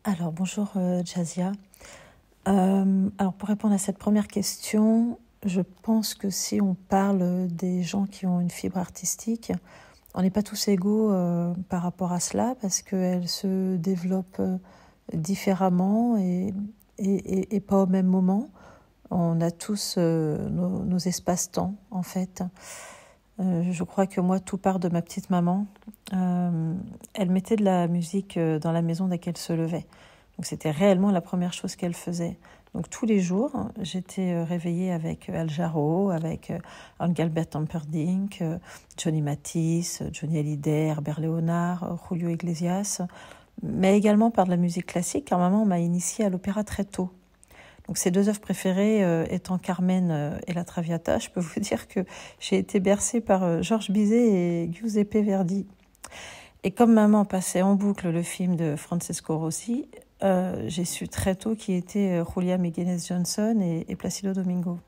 Alors, bonjour Jazia. Alors, pour répondre à cette première question, je pense que si on parle des gens qui ont une fibre artistique, on n'est pas tous égaux par rapport à cela parce qu'elle se développe différemment et pas au même moment. On a tous nos espaces-temps, en fait. Je crois que moi, tout part de ma petite maman. Elle mettait de la musique dans la maison dès qu'elle se levait. Donc c'était réellement la première chose qu'elle faisait. Donc tous les jours, j'étais réveillée avec Al Jarreau, avec Engelbert Humperdinck, Johnny Mathis, Johnny Hallyday, Herbert Léonard, Julio Iglesias, mais également par de la musique classique, car maman m'a initiée à l'opéra très tôt. Donc ces deux œuvres préférées étant Carmen et La Traviata, je peux vous dire que j'ai été bercée par Georges Bizet et Giuseppe Verdi. Et comme maman passait en boucle le film de Francesco Rossi, j'ai su très tôt qui était Julia Migenes-Johnson et Placido Domingo.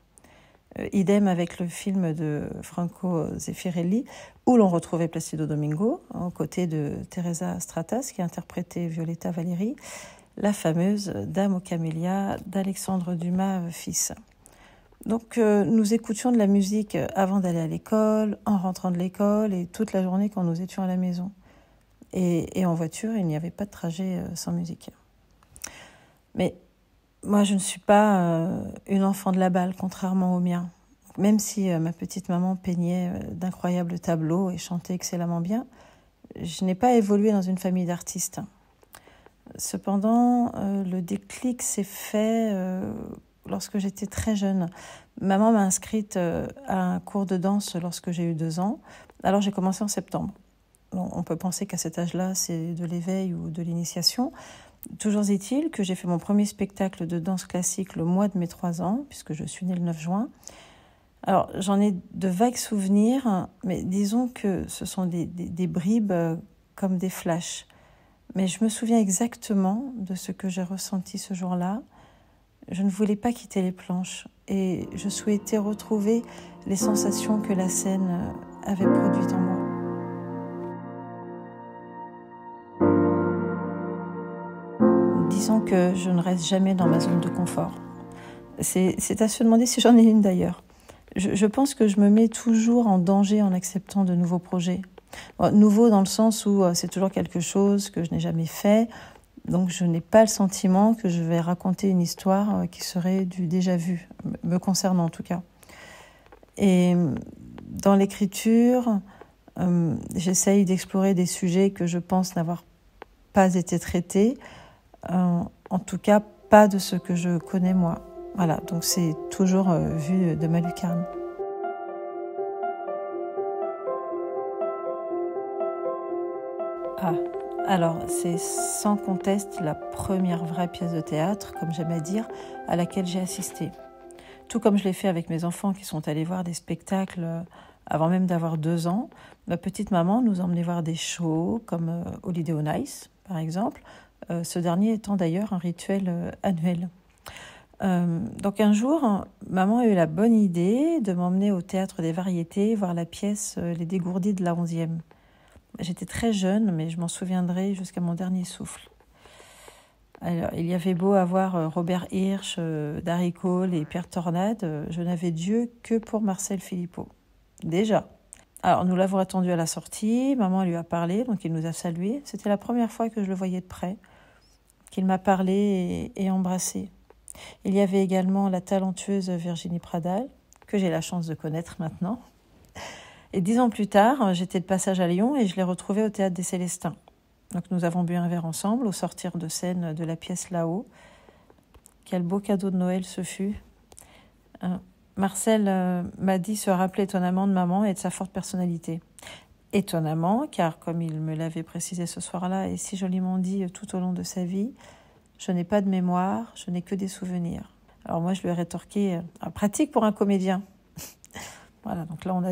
Idem avec le film de Franco Zeffirelli, où l'on retrouvait Placido Domingo, aux côtés de Teresa Stratas, qui interprétait Violetta Valeri, la fameuse Dame aux camélias d'Alexandre Dumas, fils. Donc nous écoutions de la musique avant d'aller à l'école, en rentrant de l'école et toute la journée quand nous étions à la maison. Et en voiture, il n'y avait pas de trajet sans musique. Mais moi, je ne suis pas une enfant de la balle, contrairement au mien. Même si ma petite maman peignait d'incroyables tableaux et chantait excellemment bien, je n'ai pas évolué dans une famille d'artistes. Cependant, le déclic s'est fait lorsque j'étais très jeune. Maman m'a inscrite à un cours de danse lorsque j'ai eu 2 ans. Alors j'ai commencé en septembre. On peut penser qu'à cet âge-là, c'est de l'éveil ou de l'initiation. Toujours est-il que j'ai fait mon premier spectacle de danse classique le mois de mes 3 ans, puisque je suis née le 9 juin. Alors, j'en ai de vagues souvenirs, mais disons que ce sont des bribes comme des flashs. Mais je me souviens exactement de ce que j'ai ressenti ce jour-là. Je ne voulais pas quitter les planches et je souhaitais retrouver les sensations que la scène avait produites en moi. Disons que je ne reste jamais dans ma zone de confort. C'est à se demander si j'en ai une d'ailleurs. Je pense que je me mets toujours en danger en acceptant de nouveaux projets. Bon, nouveau dans le sens où c'est toujours quelque chose que je n'ai jamais fait, donc je n'ai pas le sentiment que je vais raconter une histoire qui serait du déjà vu, me concernant en tout cas. Et dans l'écriture, j'essaye d'explorer des sujets que je pense n'avoir pas été traités, en tout cas pas de ce que je connais moi. Voilà, donc c'est toujours vu de ma lucarne. Ah, alors c'est sans conteste la première vraie pièce de théâtre, comme j'aime à dire, à laquelle j'ai assisté. Tout comme je l'ai fait avec mes enfants qui sont allés voir des spectacles avant même d'avoir 2 ans. Ma petite maman nous emmenait voir des shows comme Holiday on Ice, par exemple, ce dernier étant d'ailleurs un rituel annuel. Donc un jour, maman a eu la bonne idée de m'emmener au Théâtre des Variétés voir la pièce Les Dégourdis de la 11e. J'étais très jeune, mais je m'en souviendrai jusqu'à mon dernier souffle. Alors, il y avait beau avoir Robert Hirsch, Darry Cole et Pierre Tornade, je n'avais Dieu que pour Marcel Philippot. Déjà. Alors, nous l'avons attendu à la sortie, maman lui a parlé, donc il nous a salués. C'était la première fois que je le voyais de près, qu'il m'a parlé et embrassé. Il y avait également la talentueuse Virginie Pradal, que j'ai la chance de connaître maintenant. Et 10 ans plus tard, j'étais de passage à Lyon et je l'ai retrouvée au Théâtre des Célestins. Donc nous avons bu un verre ensemble au sortir de scène de la pièce Là-haut. Quel beau cadeau de Noël ce fut. Marcel m'a dit se rappeler étonnamment de maman et de sa forte personnalité. Étonnamment, car comme il me l'avait précisé ce soir-là et si joliment dit tout au long de sa vie, je n'ai pas de mémoire, je n'ai que des souvenirs. Alors moi je lui ai rétorqué, pratique pour un comédien. Voilà, donc là, on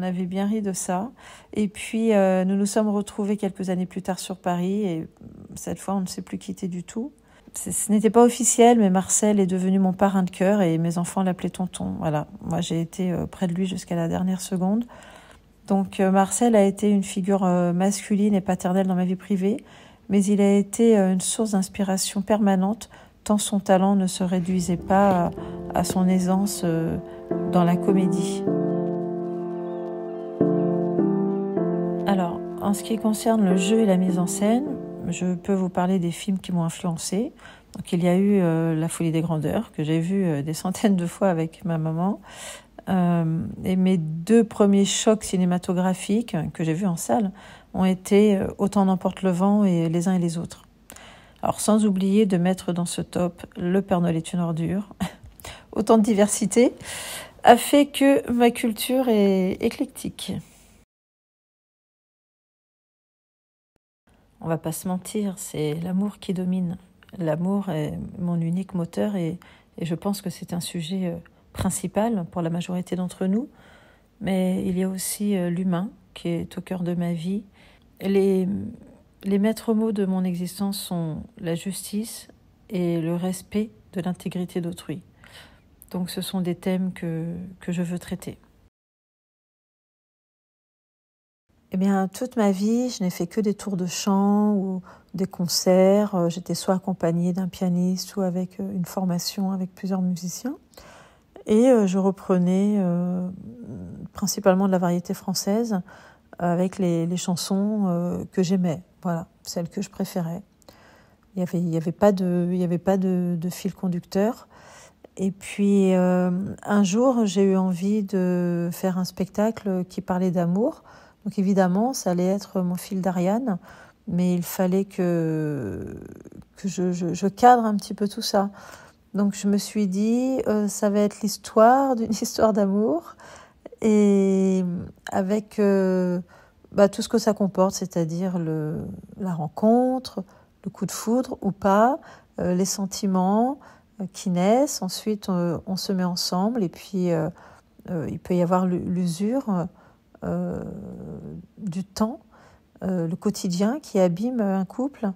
avait bien ri de ça. Et puis, nous nous sommes retrouvés quelques années plus tard sur Paris. Et cette fois, on ne s'est plus quitté du tout. Ce n'était pas officiel, mais Marcel est devenu mon parrain de cœur et mes enfants l'appelaient tonton. Voilà, moi, j'ai été près de lui jusqu'à la dernière seconde. Donc, Marcel a été une figure masculine et paternelle dans ma vie privée, mais il a été une source d'inspiration permanente, tant son talent ne se réduisait pas à son aisance dans la comédie. Alors, en ce qui concerne le jeu et la mise en scène, je peux vous parler des films qui m'ont influencée. Donc, il y a eu La Folie des Grandeurs, que j'ai vu des centaines de fois avec ma maman. Et mes 2 premiers chocs cinématographiques que j'ai vus en salle ont été Autant n'emporte le vent et Les uns et les autres. Alors, sans oublier de mettre dans ce top Le Père Noël est une ordure. Autant de diversité a fait que ma culture est éclectique. On va pas se mentir, c'est l'amour qui domine. L'amour est mon unique moteur et je pense que c'est un sujet principal pour la majorité d'entre nous. Mais il y a aussi l'humain qui est au cœur de ma vie. Les maîtres mots de mon existence sont la justice et le respect de l'intégrité d'autrui. Donc ce sont des thèmes que je veux traiter. Eh bien, toute ma vie, je n'ai fait que des tours de chant ou des concerts. J'étais soit accompagnée d'un pianiste ou avec une formation avec plusieurs musiciens. Et je reprenais principalement de la variété française avec les chansons que j'aimais. Voilà, celles que je préférais. Il y avait pas de fil conducteur. Et puis, un jour, j'ai eu envie de faire un spectacle qui parlait d'amour. Donc évidemment, ça allait être mon fil d'Ariane, mais il fallait que je cadre un petit peu tout ça. Donc je me suis dit, ça va être l'histoire d'une histoire d'amour, et avec tout ce que ça comporte, c'est-à-dire la rencontre, le coup de foudre ou pas, les sentiments qui naissent. Ensuite, on se met ensemble, et puis il peut y avoir l'usure du temps, le quotidien qui abîme un couple,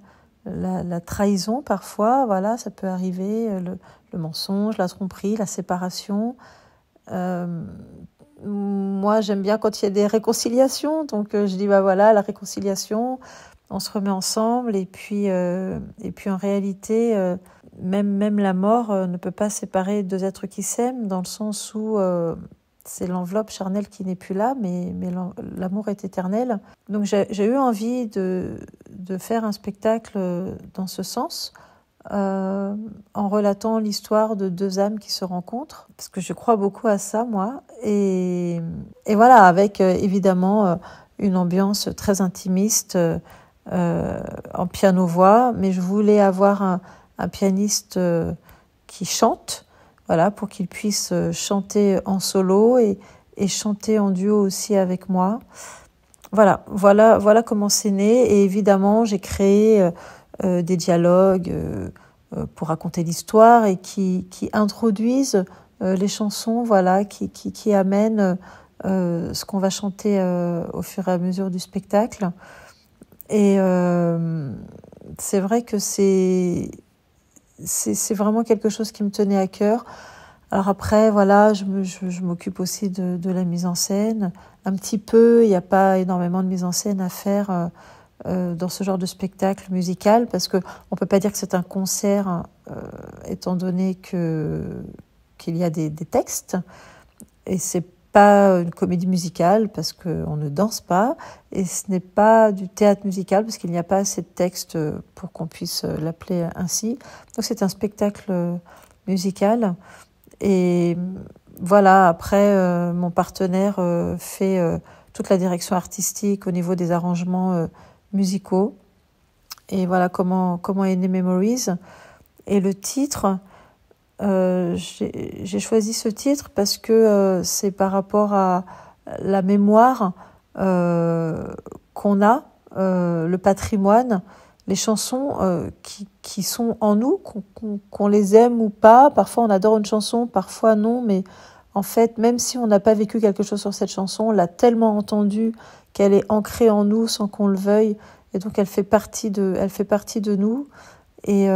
la trahison parfois, voilà, ça peut arriver, le mensonge, la tromperie, la séparation. Moi, j'aime bien quand il y a des réconciliations, donc je dis voilà, la réconciliation, on se remet ensemble, et puis en réalité, même la mort ne peut pas séparer 2 êtres qui s'aiment, dans le sens où c'est l'enveloppe charnelle qui n'est plus là, mais l'amour est éternel. Donc j'ai eu envie de faire un spectacle dans ce sens, en relatant l'histoire de 2 âmes qui se rencontrent, parce que je crois beaucoup à ça, moi. Et voilà, avec évidemment une ambiance très intimiste en piano-voix, mais je voulais avoir un pianiste qui chante, voilà, pour qu'il puisse chanter en solo et chanter en duo aussi avec moi. Voilà comment c'est né. Et évidemment, j'ai créé des dialogues pour raconter l'histoire et qui introduisent les chansons, voilà, qui amènent ce qu'on va chanter au fur et à mesure du spectacle. Et c'est vrai que c'est vraiment quelque chose qui me tenait à cœur. Alors après, voilà, je m'occupe aussi de la mise en scène. Un petit peu, il n'y a pas énormément de mise en scène à faire dans ce genre de spectacle musical, parce qu'on ne peut pas dire que c'est un concert, étant donné qu'il y a des textes. Et c'est pas une comédie musicale, parce qu'on ne danse pas. Et ce n'est pas du théâtre musical, parce qu'il n'y a pas assez de textes pour qu'on puisse l'appeler ainsi. Donc c'est un spectacle musical. Et voilà, après, mon partenaire fait toute la direction artistique au niveau des arrangements musicaux. Et voilà comment est né Memories. Et le titre, j'ai choisi ce titre parce que c'est par rapport à la mémoire qu'on a, le patrimoine, les chansons qui sont en nous, qu'on les aime ou pas. Parfois on adore une chanson, parfois non, mais en fait, même si on n'a pas vécu quelque chose sur cette chanson, on l'a tellement entendue qu'elle est ancrée en nous sans qu'on le veuille, et donc elle fait partie de nous. Et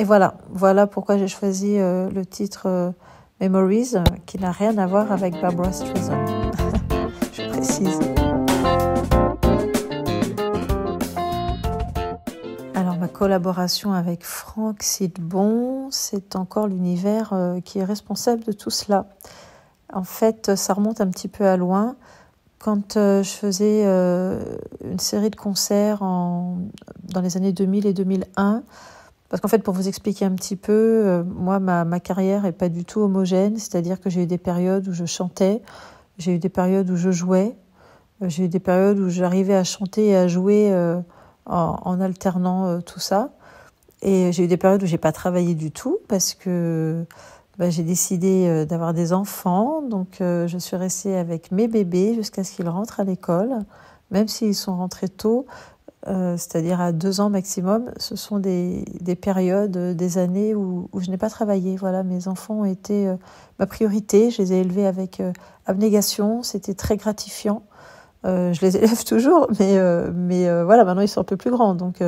voilà pourquoi j'ai choisi le titre Memories, qui n'a rien à voir avec Barbra Streisand. Je précise. collaboration avec Franck Sidbon, c'est encore l'univers qui est responsable de tout cela. En fait, ça remonte un petit peu à loin. Quand je faisais une série de concerts dans les années 2000 et 2001, parce qu'en fait, pour vous expliquer un petit peu, moi, ma carrière est pas du tout homogène, c'est-à-dire que j'ai eu des périodes où je chantais, j'ai eu des périodes où je jouais, j'ai eu des périodes où j'arrivais à chanter et à jouer en alternant tout ça. Et j'ai eu des périodes où j'ai pas travaillé du tout parce que j'ai décidé d'avoir des enfants. Donc je suis restée avec mes bébés jusqu'à ce qu'ils rentrent à l'école. Même s'ils sont rentrés tôt, c'est-à-dire à 2 ans maximum, ce sont des périodes, des années où je n'ai pas travaillé. Voilà, mes enfants ont été ma priorité. Je les ai élevés avec abnégation. C'était très gratifiant. Je les élève toujours, mais voilà, maintenant ils sont un peu plus grands. Donc,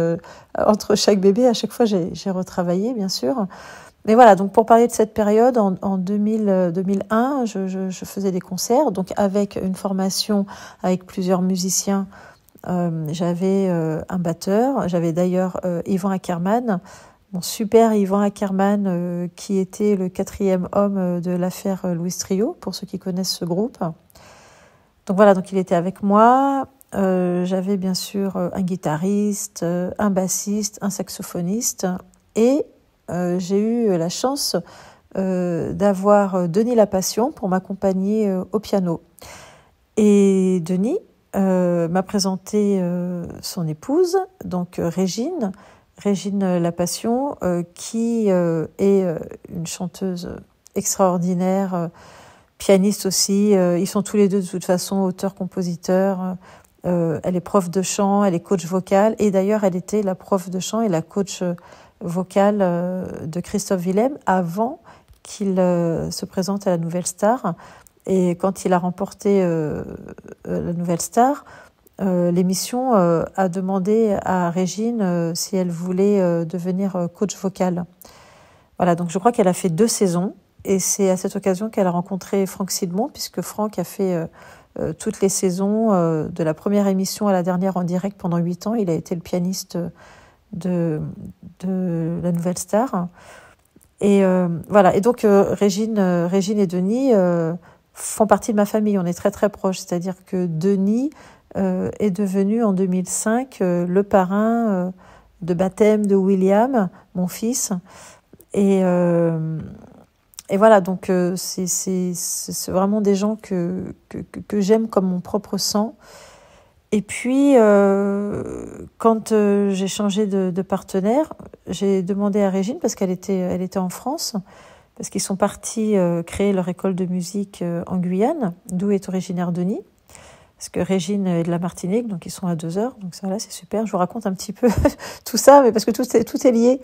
entre chaque bébé, à chaque fois, j'ai retravaillé, bien sûr. Mais voilà, donc pour parler de cette période, en 2001, je faisais des concerts, donc avec une formation avec plusieurs musiciens. J'avais un batteur, j'avais d'ailleurs Yvan Ackerman, mon super Yvan Ackerman, qui était le 4e homme de l'affaire Louis Trio, pour ceux qui connaissent ce groupe. Donc voilà, donc il était avec moi. J'avais bien sûr un guitariste, un bassiste, un saxophoniste, et j'ai eu la chance d'avoir Denis Lapassion pour m'accompagner au piano. Et Denis m'a présenté son épouse, donc Régine Lapassion, qui est une chanteuse extraordinaire, pianiste aussi. Ils sont tous les deux de toute façon auteurs-compositeurs. Elle est prof de chant, elle est coach vocale, et d'ailleurs elle était la prof de chant et la coach vocale de Christophe Willem avant qu'il se présente à la Nouvelle Star. Et quand il a remporté la Nouvelle Star, l'émission a demandé à Régine si elle voulait devenir coach vocale. Voilà, donc je crois qu'elle a fait 2 saisons. Et c'est à cette occasion qu'elle a rencontré Franck Sidbon, puisque Franck a fait toutes les saisons, de la première émission à la dernière en direct pendant 8 ans. Il a été le pianiste de la Nouvelle Star. Et voilà. Et donc Régine et Denis font partie de ma famille. On est très très proches. C'est-à-dire que Denis est devenu en 2005 le parrain de baptême de William, mon fils. Et voilà, donc c'est vraiment des gens que j'aime comme mon propre sang. Et puis, quand j'ai changé de partenaire, j'ai demandé à Régine, parce qu'elle était en France, parce qu'ils sont partis créer leur école de musique en Guyane, d'où est originaire Denis, parce que Régine est de la Martinique, donc ils sont à 2 heures, donc ça là c'est super. Je vous raconte un petit peu tout ça, mais parce que tout est lié.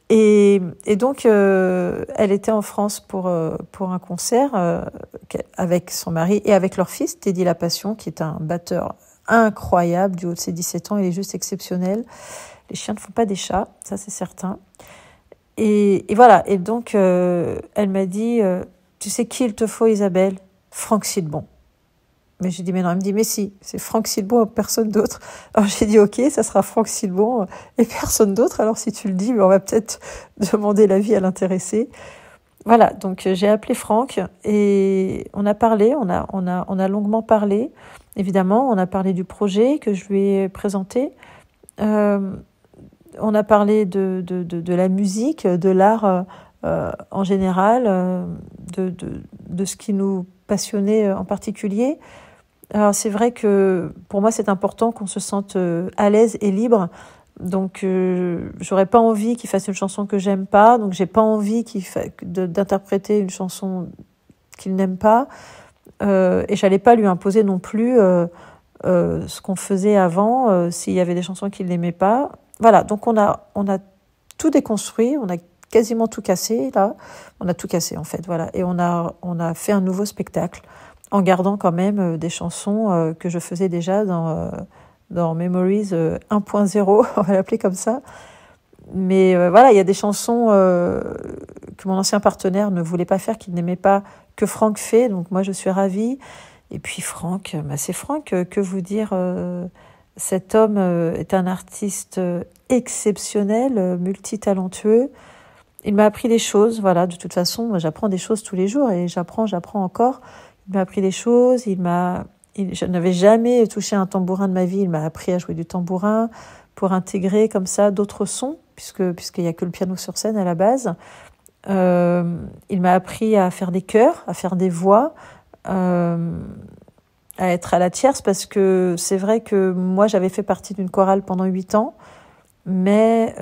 Et donc, elle était en France pour un concert avec son mari et avec leur fils, Teddy Lapassion, qui est un batteur incroyable du haut de ses 17 ans. Il est juste exceptionnel. Les chiens ne font pas des chats, ça c'est certain. Et voilà. Et donc, elle m'a dit, tu sais qui il te faut, Isabelle? Franck Sidbon. Mais j'ai dit, mais non, elle me dit, mais si, c'est Franck Sidbon et personne d'autre. Alors j'ai dit, ok, ça sera Franck Sidbon et personne d'autre. Alors si tu le dis, mais on va peut-être demander l'avis à l'intéressé. Voilà, donc j'ai appelé Franck et on a parlé, on a longuement parlé. Évidemment, on a parlé du projet que je lui ai présenté. On a parlé de la musique, de l'art en général, de ce qui nous passionnait en particulier. Alors c'est vrai que pour moi c'est important qu'on se sente à l'aise et libre. Donc j'aurais pas envie qu'il fasse une chanson que j'aime pas, donc j'ai pas envie d'interpréter une chanson qu'il n'aime pas, et j'allais pas lui imposer non plus ce qu'on faisait avant s'il y avait des chansons qu'il n'aimait pas. Voilà, donc on a tout déconstruit, on a quasiment tout cassé là, on a tout cassé en fait, voilà, et on a fait un nouveau spectacle en gardant quand même des chansons que je faisais déjà dans Memories 1.0, on va l'appeler comme ça. Mais voilà, il y a des chansons que mon ancien partenaire ne voulait pas faire, qu'il n'aimait pas, que Franck fait, donc moi je suis ravie. Et puis Franck, c'est Franck, que vous dire Cet homme est un artiste exceptionnel, multitalentueux. Il m'a appris des choses, voilà, de toute façon, moi, j'apprends des choses tous les jours et j'apprends encore. Il m'a appris des choses, je n'avais jamais touché un tambourin de ma vie, il m'a appris à jouer du tambourin pour intégrer comme ça d'autres sons, puisqu'il n'y a que le piano sur scène à la base. Il m'a appris à faire des chœurs, à faire des voix, à être à la tierce, parce que c'est vrai que moi, j'avais fait partie d'une chorale pendant 8 ans, mais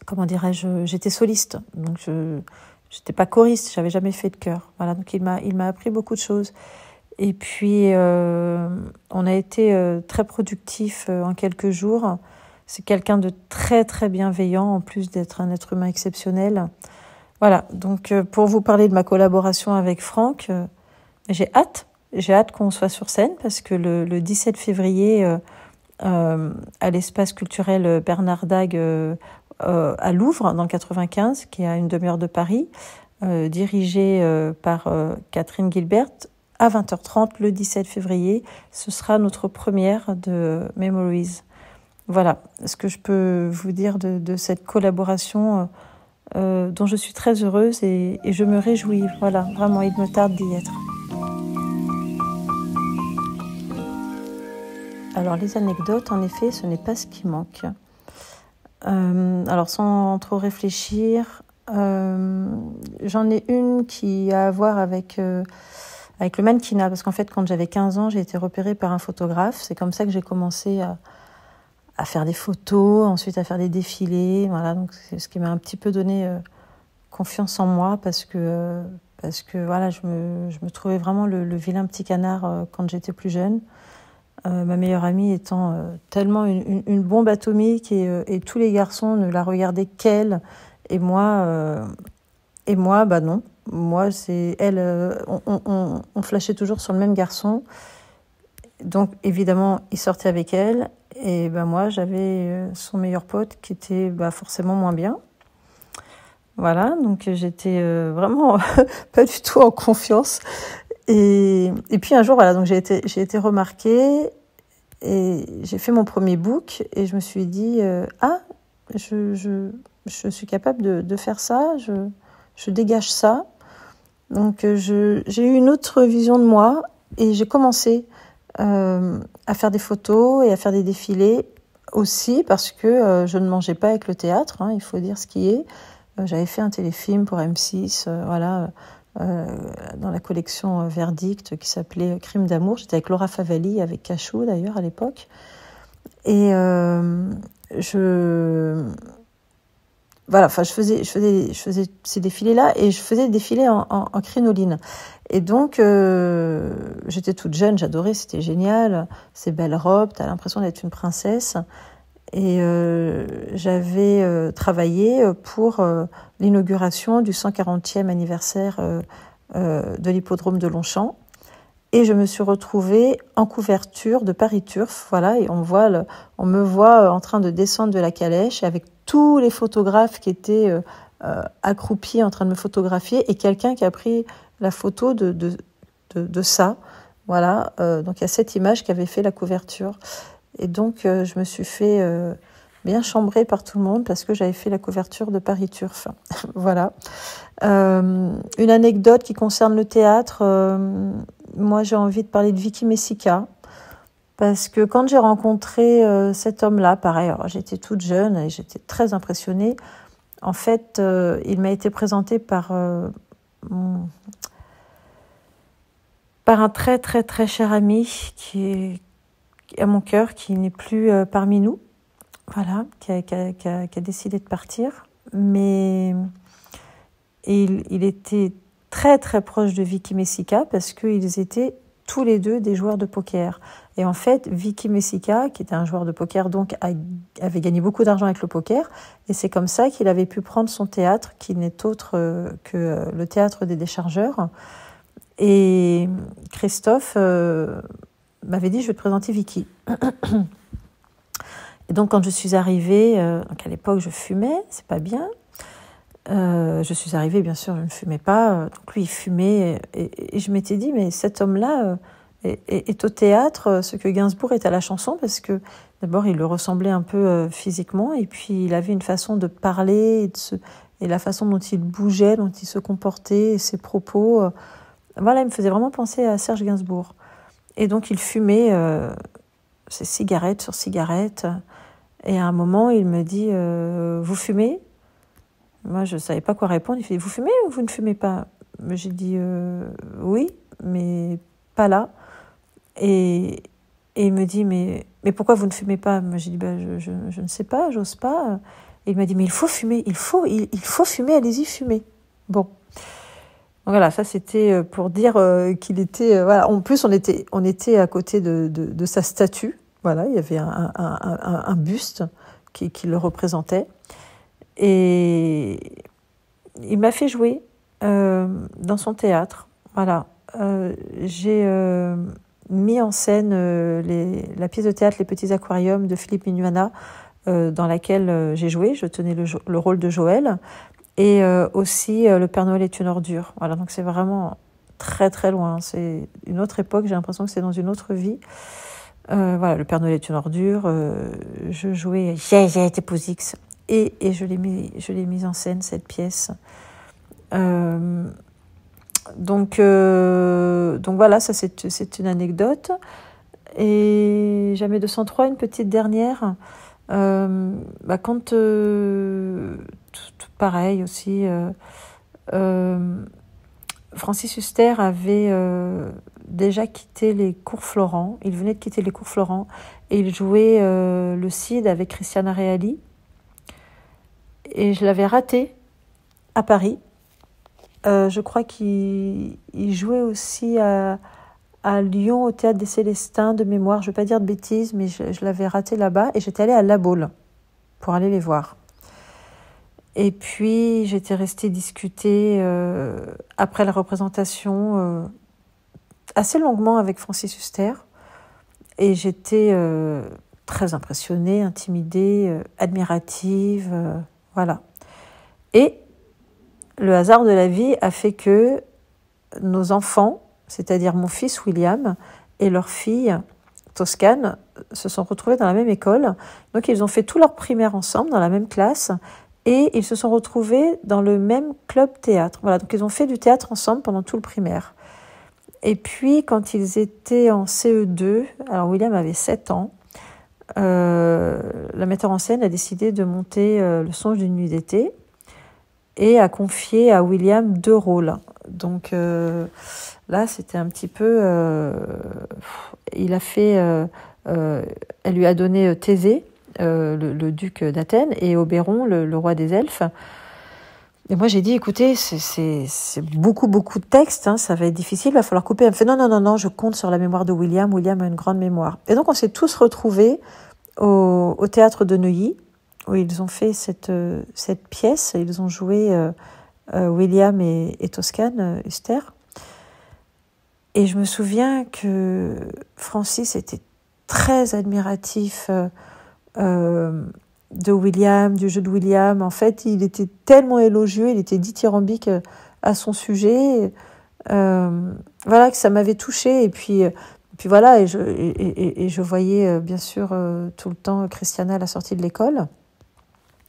comment dirais-je, j'étais soliste, donc je n'étais pas choriste, j'avais jamais fait de chœur. Voilà, donc il m'a appris beaucoup de choses. Et puis on a été très productifs en quelques jours. C'est quelqu'un de très très bienveillant, en plus d'être un être humain exceptionnel. Voilà, donc pour vous parler de ma collaboration avec Franck, j'ai hâte qu'on soit sur scène, parce que le 17 février à l'espace culturel Bernard Dague à Louvre, dans le 95, qui est à une demi-heure de Paris, dirigé par Catherine Gilbert, à 20h30 le 17 février. Ce sera notre première de Memories. Voilà ce que je peux vous dire de cette collaboration dont je suis très heureuse et je me réjouis. Voilà, vraiment, il me tarde d'y être. Alors, les anecdotes, en effet, ce n'est pas ce qui manque. Alors, sans trop réfléchir, j'en ai une qui a à voir avec le mannequinat, parce qu'en fait, quand j'avais 15 ans, j'ai été repérée par un photographe. C'est comme ça que j'ai commencé à faire des photos, ensuite à faire des défilés. Voilà, donc c'est ce qui m'a un petit peu donné confiance en moi, parce que voilà, je me trouvais vraiment le vilain petit canard quand j'étais plus jeune. Ma meilleure amie étant tellement une bombe atomique, et tous les garçons ne la regardaient qu'elle, et moi bah non. Moi, c'est elle, on flashait toujours sur le même garçon, donc évidemment il sortait avec elle, et ben moi j'avais son meilleur pote qui était forcément moins bien. Voilà, donc j'étais vraiment pas du tout en confiance. Et puis un jour, voilà, donc j'ai été remarquée, et j'ai fait mon premier book, et je me suis dit je suis capable de faire ça, je dégage ça. Donc j'ai eu une autre vision de moi, et j'ai commencé à faire des photos et à faire des défilés aussi, parce que je ne mangeais pas avec le théâtre, hein, il faut dire ce qui est. J'avais fait un téléfilm pour M6, voilà, dans la collection Verdict, qui s'appelait Crime d'amour. J'étais avec Laura Favalli, avec Cachou d'ailleurs à l'époque. Et voilà, enfin je faisais ces défilés-là, et je faisais des défilés en crinoline. Et donc j'étais toute jeune, j'adorais, c'était génial, ces belles robes, t'as l'impression d'être une princesse. Et j'avais travaillé pour l'inauguration du 140e anniversaire de l'hippodrome de Longchamp. Et je me suis retrouvée en couverture de Paris Turf, voilà, et on me voit en train de descendre de la calèche, avec tous les photographes qui étaient accroupis en train de me photographier, et quelqu'un qui a pris la photo de ça. Voilà, donc il y a cette image qui avait fait la couverture. Et donc, je me suis fait bien chambrer par tout le monde, parce que j'avais fait la couverture de Paris Turf. Voilà. Une anecdote qui concerne le théâtre. Moi, j'ai envie de parler de Vicky Messica, parce que quand j'ai rencontré cet homme-là, pareil, alors j'étais toute jeune et j'étais très impressionnée. En fait, il m'a été présenté par un très très très cher ami qui est à mon cœur, qui n'est plus parmi nous, voilà, qui a décidé de partir. Mais il était très très proche de Vicky Messica, parce qu'ils étaient tous les deux des joueurs de poker. Et en fait, Vicky Messica, qui était un joueur de poker, donc avait gagné beaucoup d'argent avec le poker, et c'est comme ça qu'il avait pu prendre son théâtre, qui n'est autre que le théâtre des Déchargeurs. Et Christophe m'avait dit: je vais te présenter Vicky. Et donc quand je suis arrivée, donc à l'époque je fumais, c'est pas bien. Je suis arrivée, bien sûr, je ne fumais pas. Donc lui il fumait, et je m'étais dit: mais cet homme-là, est au théâtre ce que Gainsbourg est à la chanson, parce que d'abord il le ressemblait un peu physiquement, et puis il avait une façon de parler et la façon dont il bougeait, dont il se comportait, et ses propos. Voilà, il me faisait vraiment penser à Serge Gainsbourg. Et donc il fumait ses cigarettes sur cigarettes. Et à un moment, il me dit vous fumez? Moi, je ne savais pas quoi répondre. Il fait vous fumez ou vous ne fumez pas? J'ai dit oui, mais pas là. Et il me dit mais pourquoi vous ne fumez pas? Moi, j'ai dit je ne sais pas, j'ose pas. Et il m'a dit mais il faut fumer, il faut fumer, allez-y, fumez. Bon. Donc voilà, ça c'était pour dire qu'il était... voilà. En plus, on était à côté de sa statue. Voilà, il y avait un buste qui le représentait. Et il m'a fait jouer dans son théâtre. Voilà. J'ai mis en scène la pièce de théâtre Les Petits Aquariums de Philippe Minuana, dans laquelle j'ai joué. Je tenais le rôle de Joël. Et aussi Le Père Noël est une ordure. Voilà, donc c'est vraiment très très loin. C'est une autre époque, j'ai l'impression que c'est dans une autre vie. Voilà, Le Père Noël est une ordure. Je jouais J'ai été Posix. Et je l'ai mise en scène, cette pièce. Donc voilà, ça c'est une anecdote. Et Jamais 203, une petite dernière. Quand pareil aussi, Francis Huster avait déjà quitté les cours Florent. Il venait de quitter les cours Florent et il jouait le Cid avec Christiana Reali. Et je l'avais raté à Paris. Je crois qu'il jouait aussi à Lyon, au Théâtre des Célestins, de mémoire. Je ne veux pas dire de bêtises, mais je l'avais raté là-bas. Et j'étais allée à La Baule pour aller les voir. Et puis, j'étais restée discuter après la représentation assez longuement avec Francis Huster. Et j'étais très impressionnée, intimidée, admirative. Voilà. Et le hasard de la vie a fait que nos enfants, c'est-à-dire mon fils William et leur fille Toscane, se sont retrouvés dans la même école. Donc, ils ont fait tout leur primaire ensemble, dans la même classe. Et ils se sont retrouvés dans le même club théâtre. Voilà, donc ils ont fait du théâtre ensemble pendant tout le primaire. Et puis, quand ils étaient en CE2, alors William avait 7 ans, la metteur en scène a décidé de monter Le Songe d'une nuit d'été et a confié à William 2 rôles. Donc là, c'était un petit peu... il a fait... elle lui a donné Thésée, le duc d'Athènes, et Oberon, le roi des elfes. Et moi, j'ai dit, écoutez, c'est beaucoup de textes, hein, ça va être difficile, il va falloir couper. Elle me fait, non, je compte sur la mémoire de William. William a une grande mémoire. Et donc, on s'est tous retrouvés au théâtre de Neuilly, où ils ont fait cette pièce. Ils ont joué William et Toscane, Huster. Et je me souviens que Francis était très admiratif de William, du jeu de William. En fait, il était tellement élogieux, il était dithyrambique à son sujet, voilà, que ça m'avait touchée. Et puis voilà, et je voyais bien sûr tout le temps Christiana à la sortie de l'école.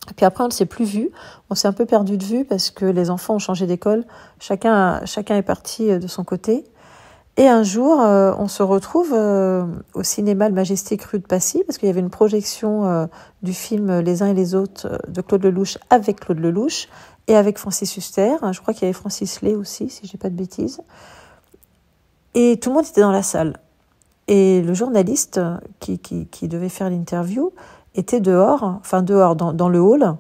Et puis après, on ne s'est plus vu. On s'est un peu perdu de vue parce que les enfants ont changé d'école. Chacun est parti de son côté. Et un jour, on se retrouve au cinéma Le Majestic rue de Passy, parce qu'il y avait une projection du film Les uns et les autres de Claude Lelouch avec Claude Lelouch et avec Francis Huster. Je crois qu'il y avait Francis Lay aussi, si je dis pas de bêtises. Et tout le monde était dans la salle. Et le journaliste qui devait faire l'interview était dehors, dans le hall.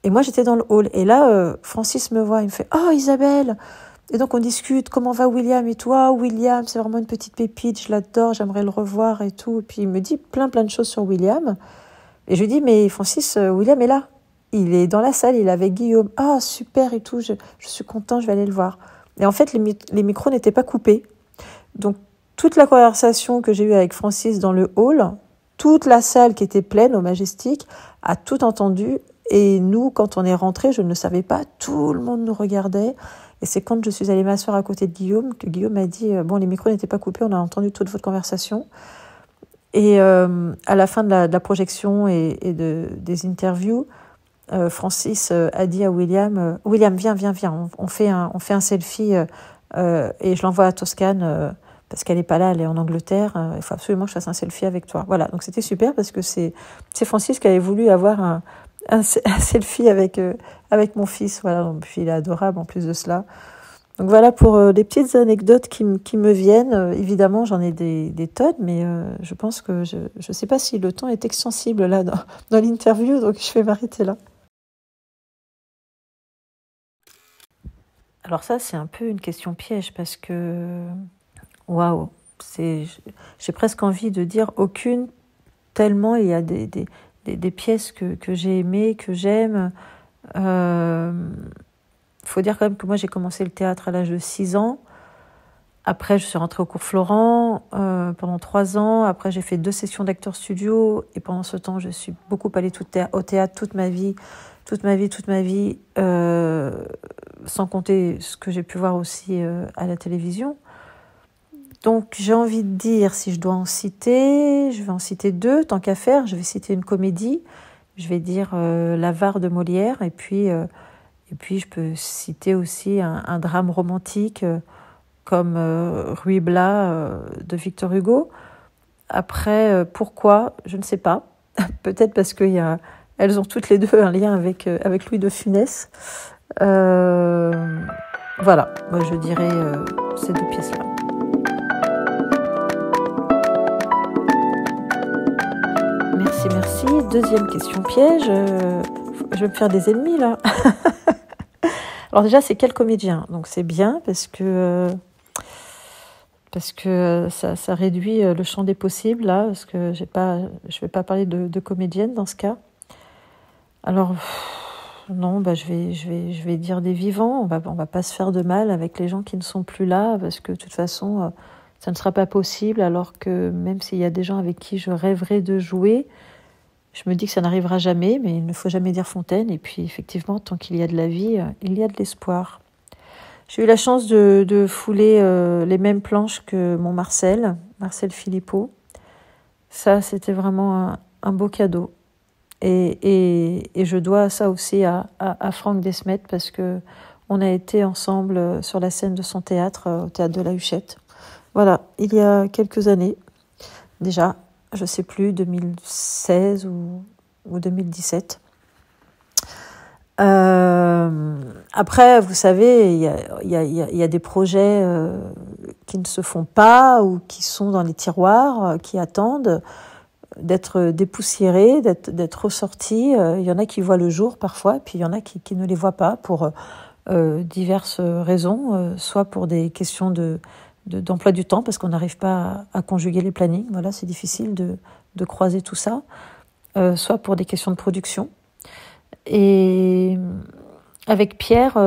Et moi, j'étais dans le hall. Et là, Francis me voit, il me fait « Oh, Isabelle !» Et donc, on discute, comment va William et toi? William, c'est vraiment une petite pépite, je l'adore, j'aimerais le revoir et tout. Et puis, il me dit plein de choses sur William. Et je lui dis, mais Francis, William est là. Il est dans la salle, il est avec Guillaume. Ah, super et tout, je suis content, je vais aller le voir. Et en fait, les micros n'étaient pas coupés. Donc, toute la conversation que j'ai eue avec Francis dans le hall, toute la salle qui était pleine au Majestic, a tout entendu Et nous, quand on est rentrés, je ne le savais pas, tout le monde nous regardait. Et c'est quand je suis allée m'asseoir à côté de Guillaume que Guillaume m'a dit « Bon, les micros n'étaient pas coupés, on a entendu toute votre conversation. » Et à la fin de la projection et des interviews, Francis a dit à William « William, viens, on fait un selfie et je l'envoie à Toscane parce qu'elle n'est pas là, elle est en Angleterre. Il faut absolument que je fasse un selfie avec toi. » Voilà, donc c'était super parce que c'est Francis qui avait voulu avoir un selfie avec mon fils. Voilà, donc, puis il est adorable en plus de cela. Donc voilà pour les petites anecdotes qui me viennent. Évidemment, j'en ai des tonnes, mais je pense que je sais pas si le temps est extensible là dans l'interview, donc je vais m'arrêter là. Alors ça, c'est un peu une question piège parce que, waouh, j'ai presque envie de dire aucune, tellement il y a des pièces que j'ai aimées, que j'aime. Faut dire quand même que moi, j'ai commencé le théâtre à l'âge de 6 ans. Après, je suis rentrée au cours Florent pendant 3 ans. Après, j'ai fait 2 sessions d'acteurs studio. Et pendant ce temps, je suis beaucoup allée au théâtre toute ma vie, sans compter ce que j'ai pu voir aussi à la télévision. Donc, j'ai envie de dire, si je dois en citer, je vais en citer 2, tant qu'à faire. Je vais citer une comédie. Je vais dire L'Avare de Molière. Et puis, je peux citer aussi un drame romantique comme Ruy Blas de Victor Hugo. Après, pourquoi? Je ne sais pas. Peut-être parce qu'elles ont toutes les deux un lien avec Louis de Funès. Voilà, moi je dirais ces 2 pièces-là. Merci. Deuxième question piège. Je vais me faire des ennemis là. Alors déjà, c'est quel comédien? Donc c'est bien parce que ça réduit le champ des possibles là, parce que je vais pas parler de comédienne dans ce cas. Alors non, je vais dire des vivants. On va pas se faire de mal avec les gens qui ne sont plus là, parce que de toute façon, ça ne sera pas possible. Alors que même s'il y a des gens avec qui je rêverais de jouer, je me dis que ça n'arrivera jamais, mais il ne faut jamais dire fontaine. Et puis effectivement, tant qu'il y a de la vie, il y a de l'espoir. J'ai eu la chance de fouler les mêmes planches que mon Marcel Philippot. Ça, c'était vraiment un beau cadeau. Et je dois ça aussi à Franck Desmet, parce que on a été ensemble sur la scène de son théâtre, au théâtre de la Huchette. Voilà, il y a quelques années déjà, je sais plus, 2016 ou 2017. Après, vous savez, il y a des projets qui ne se font pas ou qui sont dans les tiroirs, qui attendent d'être dépoussiérés, d'être ressortis. Il y en a qui voient le jour parfois, puis il y en a qui ne les voient pas pour diverses raisons, soit pour des questions d'emploi du temps, parce qu'on n'arrive pas à conjuguer les plannings. Voilà, c'est difficile de croiser tout ça, soit pour des questions de production. Et avec Pierre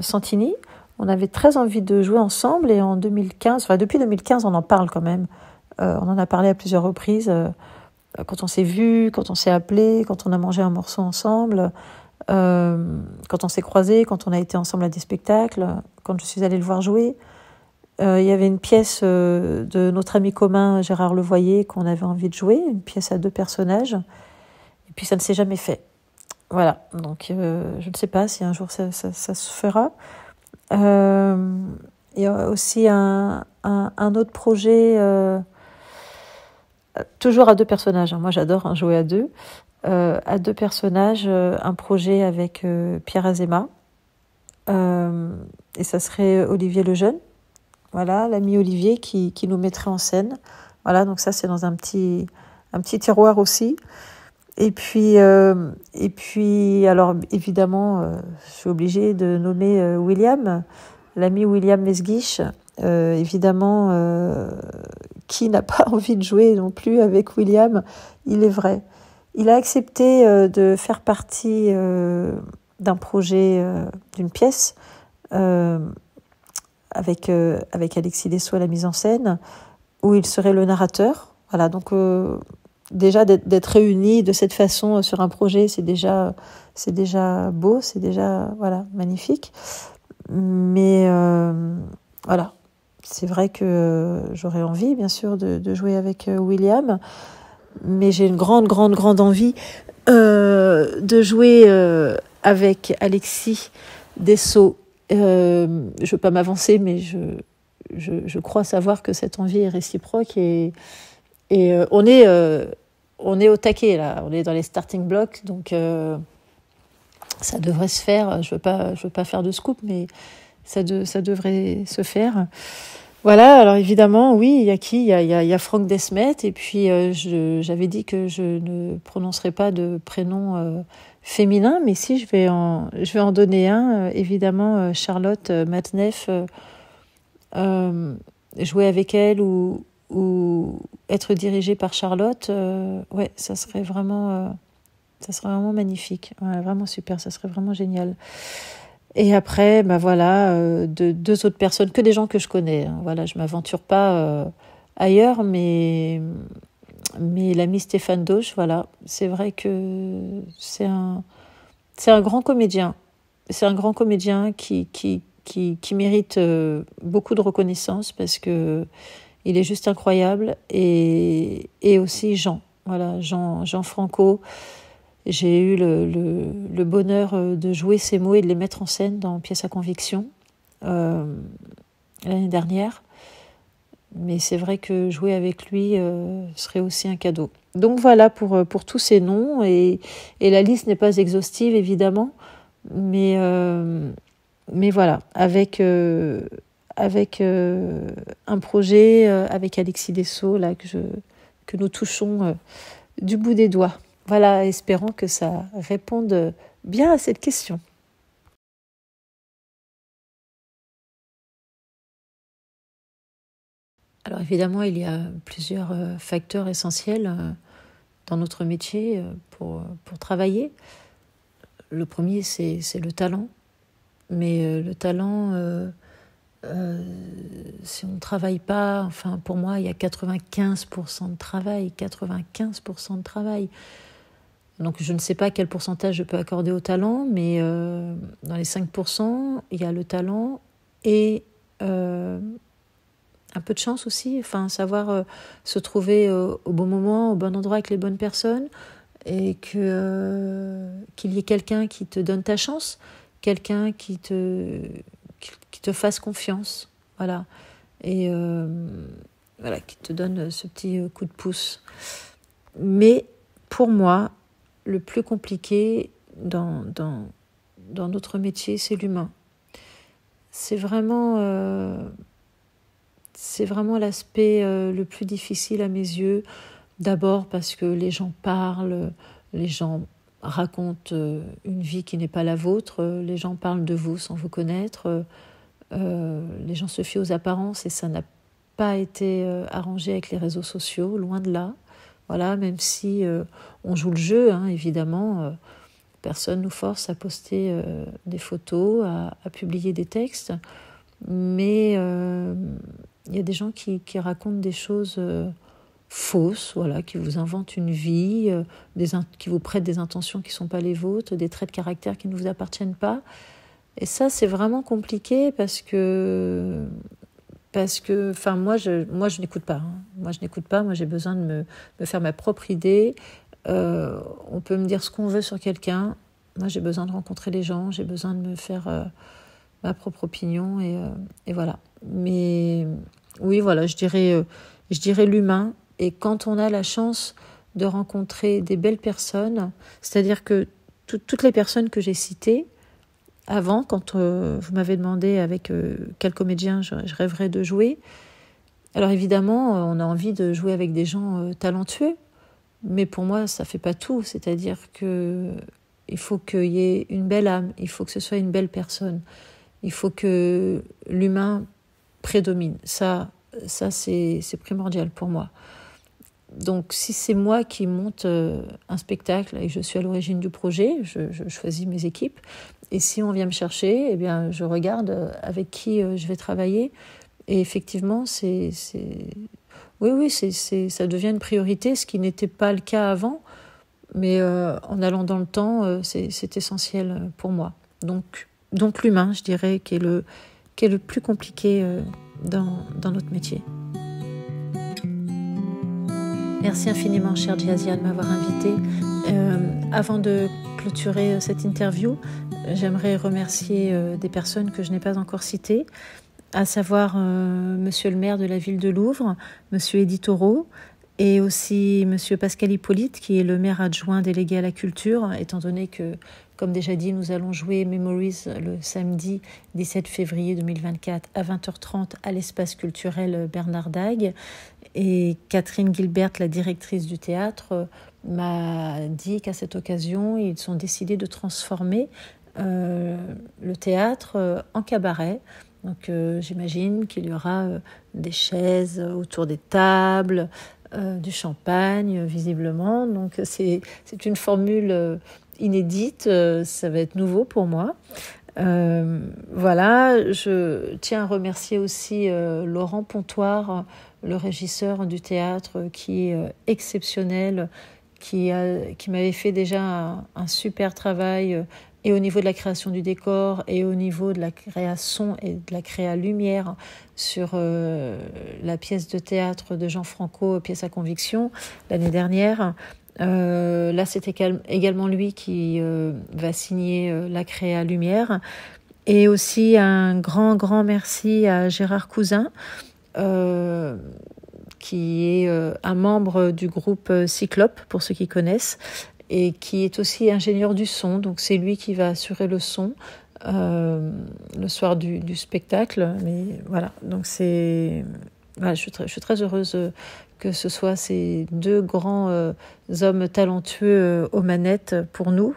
Santini, on avait très envie de jouer ensemble, et en 2015, enfin depuis 2015, on en parle quand même. On en a parlé à plusieurs reprises, quand on s'est vu, quand on s'est appelé, quand on a mangé un morceau ensemble, quand on s'est croisés, quand on a été ensemble à des spectacles, quand je suis allée le voir jouer. Il y avait une pièce de notre ami commun Gérard Levoyer qu'on avait envie de jouer, une pièce à 2 personnages, et puis ça ne s'est jamais fait. Voilà, donc je ne sais pas si un jour ça se fera. Il y a aussi un autre projet, toujours à 2 personnages. Moi j'adore jouer à 2. À 2 personnages, un projet avec Pierre Azéma, et ça serait Olivier Lejeune. Voilà, l'ami Olivier qui nous mettrait en scène. Voilà, donc ça c'est dans un petit tiroir aussi. Et puis alors évidemment, je suis obligée de nommer William, l'ami William Mesguich. Évidemment, qui n'a pas envie de jouer non plus avec William, il est vrai. Il a accepté de faire partie d'un projet, d'une pièce, avec Alexis Dessau à la mise en scène, où il serait le narrateur. Voilà, donc déjà d'être réunis de cette façon sur un projet, c'est déjà beau, c'est déjà voilà magnifique. Mais voilà, c'est vrai que j'aurais envie, bien sûr, de jouer avec William, mais j'ai une grande envie de jouer avec Alexis Dessau. Je veux pas m'avancer, mais je crois savoir que cette envie est réciproque et on est au taquet là, on est dans les starting blocks, donc ça devrait se faire. Je veux pas faire de scoop, mais ça devrait se faire. Voilà, alors évidemment, oui, il y a qui ? Il y a Franck Desmet, et puis j'avais dit que je ne prononcerai pas de prénom féminin, mais si, je vais en donner un, évidemment, Charlotte Matneff, jouer avec elle ou être dirigée par Charlotte, ouais, ça serait vraiment magnifique, ouais, vraiment super, ça serait vraiment génial. Et après, bah voilà, deux autres personnes, que des gens que je connais. Hein. Voilà, je m'aventure pas ailleurs, mais l'ami Stéphane Dauch, voilà, c'est vrai que c'est un grand comédien. C'est un grand comédien qui mérite beaucoup de reconnaissance parce que il est juste incroyable, et aussi Jean. Voilà, Jean Franco. J'ai eu le bonheur de jouer ces mots et de les mettre en scène dans Pièce à conviction l'année dernière. Mais c'est vrai que jouer avec lui serait aussi un cadeau. Donc voilà pour tous ces noms. Et la liste n'est pas exhaustive, évidemment. Mais voilà, avec un projet avec Alexis Dessau, là, que nous touchons du bout des doigts. Voilà, espérons que ça réponde bien à cette question. Alors évidemment, il y a plusieurs facteurs essentiels dans notre métier pour travailler. Le premier, c'est le talent. Mais le talent, si on ne travaille pas, enfin pour moi, il y a 95% de travail. 95% de travail. Donc je ne sais pas quel pourcentage je peux accorder au talent, mais dans les 5%, il y a le talent et un peu de chance aussi, enfin savoir se trouver au bon moment, au bon endroit avec les bonnes personnes, et qu'il y ait quelqu'un qui te donne ta chance, quelqu'un qui te fasse confiance, voilà, et voilà, qui te donne ce petit coup de pouce. Mais pour moi, le plus compliqué dans notre métier, c'est l'humain. C'est vraiment l'aspect le plus difficile à mes yeux. D'abord parce que les gens parlent, les gens racontent une vie qui n'est pas la vôtre, les gens parlent de vous sans vous connaître, les gens se fient aux apparences, et ça n'a pas été arrangé avec les réseaux sociaux, loin de là. Voilà, même si on joue le jeu, hein, évidemment, personne nous force à poster des photos, à publier des textes, mais il y a des gens qui racontent des choses fausses, voilà, qui vous inventent une vie, qui vous prêtent des intentions qui ne sont pas les vôtres, des traits de caractère qui ne vous appartiennent pas. Et ça, c'est vraiment compliqué parce que enfin, moi, je n'écoute pas. Hein. Moi, j'ai besoin de me faire ma propre idée. On peut me dire ce qu'on veut sur quelqu'un. Moi, j'ai besoin de rencontrer les gens. J'ai besoin de me faire ma propre opinion. Et voilà. Mais oui, voilà, je dirais l'humain. Et quand on a la chance de rencontrer des belles personnes, c'est-à-dire que toutes les personnes que j'ai citées, avant, quand vous m'avez demandé avec quel comédien je rêverais de jouer, alors évidemment, on a envie de jouer avec des gens talentueux, mais pour moi, ça ne fait pas tout. C'est-à-dire qu'il faut qu'il y ait une belle âme, il faut que ce soit une belle personne, il faut que l'humain prédomine. Ça c'est primordial pour moi. Donc, si c'est moi qui monte un spectacle et que je suis à l'origine du projet, je choisis mes équipes. Et si on vient me chercher, eh bien, je regarde avec qui je vais travailler. Et effectivement, oui, ça devient une priorité, ce qui n'était pas le cas avant. Mais en allant dans le temps, c'est essentiel pour moi. Donc l'humain, je dirais, qui est le plus compliqué dans notre métier. Merci infiniment, chère Jazia, de m'avoir invitée. Avant de clôturer cette interview, j'aimerais remercier des personnes que je n'ai pas encore citées, à savoir Monsieur le maire de la ville de Louvre, Monsieur Eddy Taureau, et aussi Monsieur Pascal Hippolyte, qui est le maire adjoint délégué à la culture, étant donné que, comme déjà dit, nous allons jouer Memories le samedi 17 février 2024 à 20h30 à l'espace culturel Bernard Dague. Et Catherine Gilbert, la directrice du théâtre, m'a dit qu'à cette occasion, ils ont décidé de transformer le théâtre en cabaret. Donc j'imagine qu'il y aura des chaises autour des tables, du champagne, visiblement. Donc c'est une formule inédite, ça va être nouveau pour moi. Voilà, je tiens à remercier aussi Laurent Pontoire, le régisseur du théâtre, qui est exceptionnel, qui m'avait fait déjà un super travail, et au niveau de la création du décor, et au niveau de la création et de la créa lumière sur la pièce de théâtre de Jean Franco, pièce à conviction, l'année dernière. Là, c'est également lui qui va signer la créa lumière. Et aussi un grand merci à Gérard Cousin, qui est un membre du groupe Cyclope, pour ceux qui connaissent, et qui est aussi ingénieur du son. Donc c'est lui qui va assurer le son le soir du spectacle. Mais voilà, donc voilà, je suis très heureuse que ce soit ces deux grands hommes talentueux aux manettes pour nous.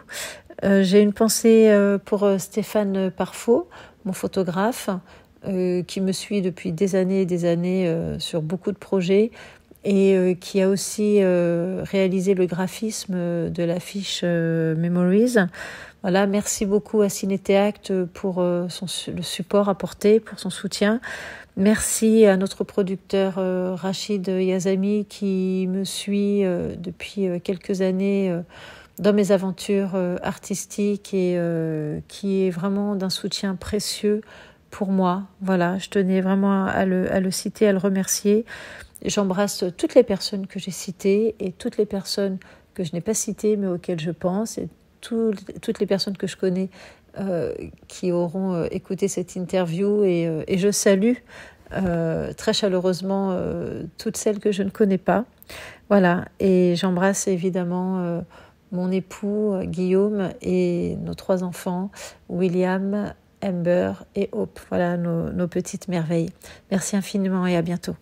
J'ai une pensée pour Stéphane Parfot, mon photographe, qui me suit depuis des années et des années sur beaucoup de projets, et qui a aussi réalisé le graphisme de l'affiche Memories. Voilà, merci beaucoup à Cinéthéact pour le support apporté, pour son soutien. Merci à notre producteur Rachid Yazami, qui me suit depuis quelques années dans mes aventures artistiques, et qui est vraiment d'un soutien précieux pour moi. Voilà, je tenais vraiment à le citer, à le remercier. J'embrasse toutes les personnes que j'ai citées et toutes les personnes que je n'ai pas citées mais auxquelles je pense, et toutes les personnes que je connais qui auront écouté cette interview, et je salue très chaleureusement toutes celles que je ne connais pas. Voilà, et j'embrasse évidemment mon époux Guillaume et nos 3 enfants, William, Amber et Hope. Voilà nos petites merveilles. Merci infiniment et à bientôt.